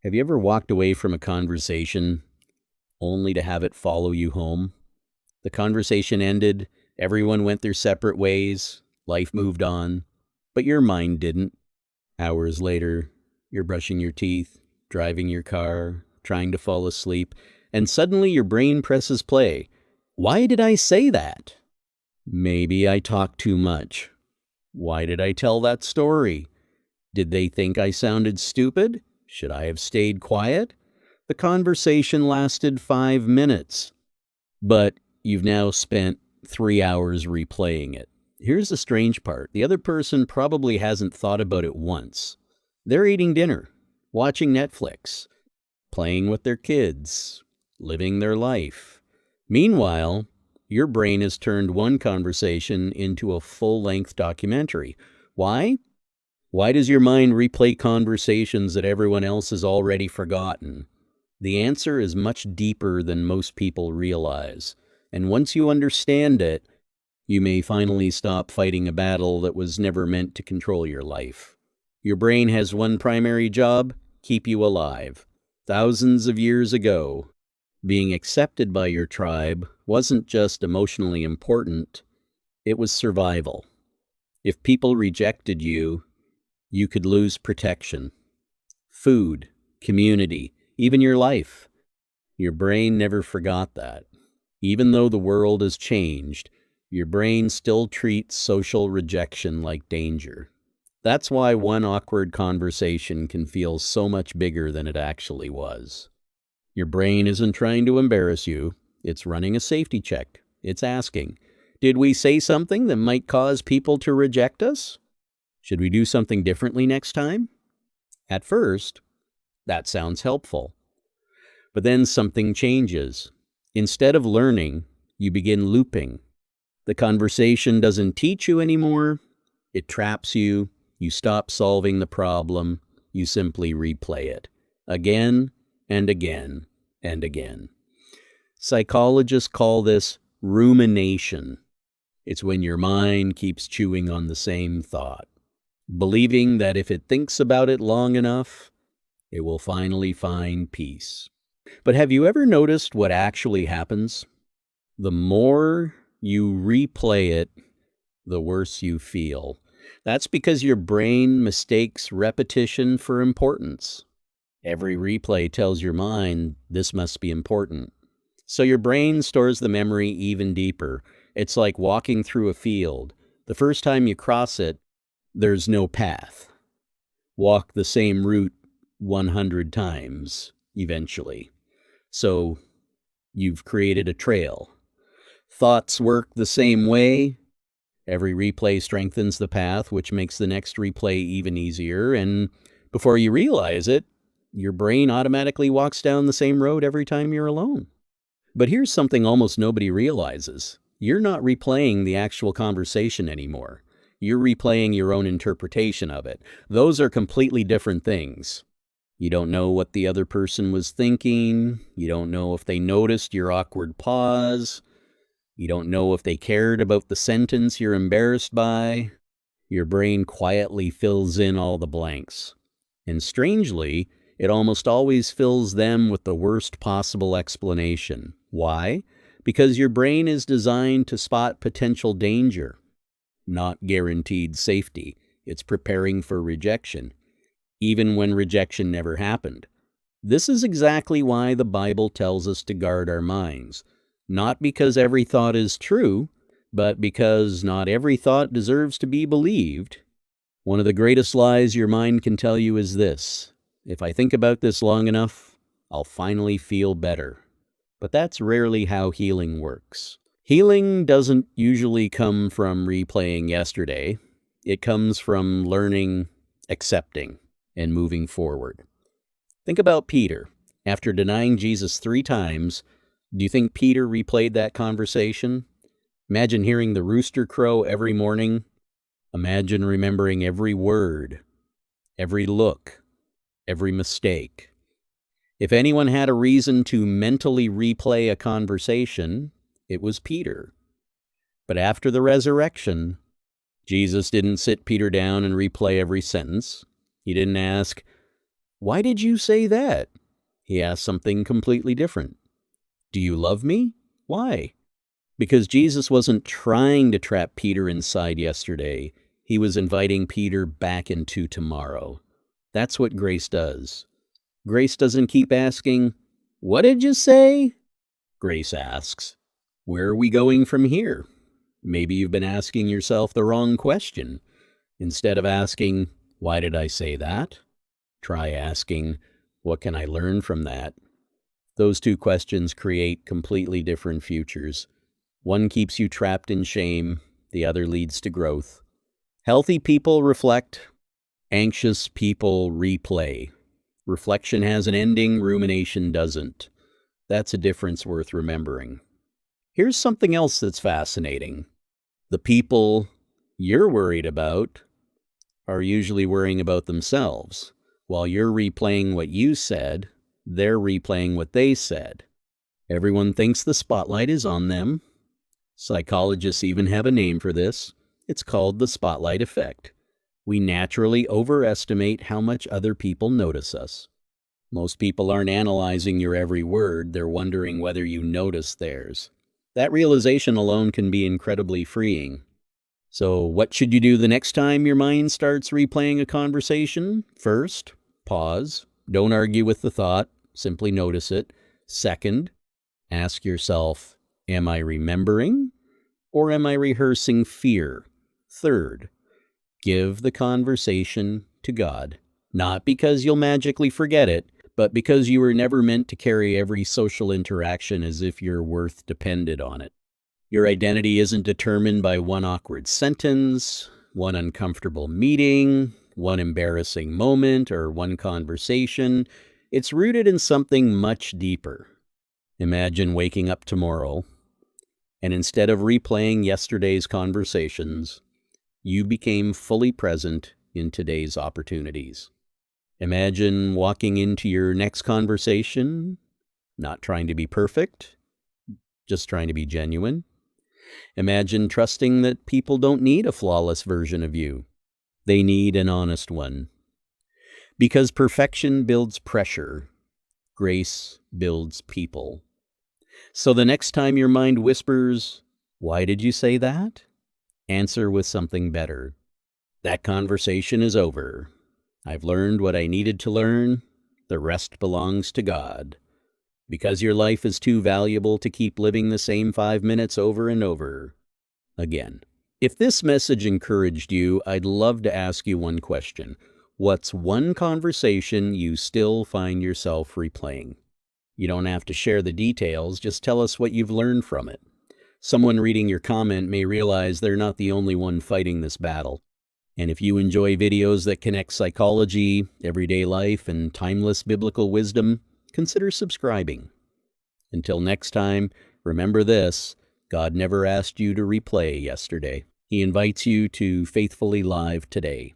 Have you ever walked away from a conversation only to have it follow you home? The conversation ended, everyone went their separate ways, life moved on, but your mind didn't. Hours later, you're brushing your teeth, driving your car, trying to fall asleep, and suddenly your brain presses play. Why did I say that? Maybe I talked too much. Why did I tell that story? Did they think I sounded stupid? Should I have stayed quiet? The conversation lasted 5 minutes, but you've now spent 3 hours replaying it. Here's the strange part. The other person probably hasn't thought about it once. They're eating dinner, watching Netflix, playing with their kids, living their life. Meanwhile, your brain has turned one conversation into a full-length documentary. Why? Why does your mind replay conversations that everyone else has already forgotten? The answer is much deeper than most people realize. And once you understand it, you may finally stop fighting a battle that was never meant to control your life. Your brain has one primary job: keep you alive. Thousands of years ago, being accepted by your tribe wasn't just emotionally important, it was survival. If people rejected you, you could lose protection, food, community, even your life. Your brain never forgot that. Even though the world has changed, your brain still treats social rejection like danger. That's why one awkward conversation can feel so much bigger than it actually was. Your brain isn't trying to embarrass you. It's running a safety check. It's asking, did we say something that might cause people to reject us? Should we do something differently next time? At first, that sounds helpful. But then something changes. Instead of learning, you begin looping. The conversation doesn't teach you anymore. It traps you. You stop solving the problem. You simply replay it again and again and again. Psychologists call this rumination. It's when your mind keeps chewing on the same thought, believing that if it thinks about it long enough, it will finally find peace. But have you ever noticed what actually happens? The more you replay it, the worse you feel. That's because your brain mistakes repetition for importance. Every replay tells your mind this must be important. So your brain stores the memory even deeper. It's like walking through a field. The first time you cross it, there's no path. Walk the same route 100 times, eventually. So you've created a trail. Thoughts work the same way. Every replay strengthens the path, which makes the next replay even easier. And before you realize it, your brain automatically walks down the same road every time you're alone. But here's something almost nobody realizes. You're not replaying the actual conversation anymore. You're replaying your own interpretation of it. Those are completely different things. You don't know what the other person was thinking. You don't know if they noticed your awkward pause. You don't know if they cared about the sentence you're embarrassed by. Your brain quietly fills in all the blanks. And strangely, it almost always fills them with the worst possible explanation. Why? Because your brain is designed to spot potential danger, not guaranteed safety. It's preparing for rejection, even when rejection never happened. This is exactly why the Bible tells us to guard our minds. Not because every thought is true, but because not every thought deserves to be believed. One of the greatest lies your mind can tell you is this: if I think about this long enough, I'll finally feel better. But that's rarely how healing works. Healing doesn't usually come from replaying yesterday. It comes from learning, accepting, and moving forward. Think about Peter. After denying Jesus 3 times, do you think Peter replayed that conversation? Imagine hearing the rooster crow every morning. Imagine remembering every word, every look, every mistake. If anyone had a reason to mentally replay a conversation, it was Peter. But after the resurrection, Jesus didn't sit Peter down and replay every sentence. He didn't ask, Why did you say that? He asked something completely different. Do you love me? Why? Because Jesus wasn't trying to trap Peter inside yesterday. He was inviting Peter back into tomorrow. That's what grace does. Grace doesn't keep asking, "What did you say?" Grace asks, "Where are we going from here?" Maybe you've been asking yourself the wrong question. Instead of asking, "Why did I say that?" try asking, "What can I learn from that?" Those two questions create completely different futures. One keeps you trapped in shame, the other leads to growth. Healthy people reflect, anxious people replay. Reflection has an ending, rumination doesn't. That's a difference worth remembering. Here's something else that's fascinating. The people you're worried about are usually worrying about themselves. While you're replaying what you said, they're replaying what they said. Everyone thinks the spotlight is on them. Psychologists even have a name for this. It's called the spotlight effect. We naturally overestimate how much other people notice us. Most people aren't analyzing your every word, they're wondering whether you notice theirs. That realization alone can be incredibly freeing. So, what should you do the next time your mind starts replaying a conversation? First, pause. Don't argue with the thought, simply notice it. Second, ask yourself, am I remembering or am I rehearsing fear? Third, give the conversation to God. Not because you'll magically forget it, but because you were never meant to carry every social interaction as if your worth depended on it. Your identity isn't determined by one awkward sentence, one uncomfortable meeting, one embarrassing moment, or one conversation. It's rooted in something much deeper. Imagine waking up tomorrow, and instead of replaying yesterday's conversations, you became fully present in today's opportunities. Imagine walking into your next conversation, not trying to be perfect, just trying to be genuine. Imagine trusting that people don't need a flawless version of you. They need an honest one. Because perfection builds pressure, grace builds people. So the next time your mind whispers, "Why did you say that?" answer with something better. That conversation is over. I've learned what I needed to learn. The rest belongs to God. Because your life is too valuable to keep living the same 5 minutes over and over again. If this message encouraged you, I'd love to ask you one question. What's one conversation you still find yourself replaying? You don't have to share the details, just tell us what you've learned from it. Someone reading your comment may realize they're not the only one fighting this battle. And if you enjoy videos that connect psychology, everyday life, and timeless biblical wisdom, consider subscribing. Until next time, remember this: God never asked you to replay yesterday. He invites you to faithfully live today.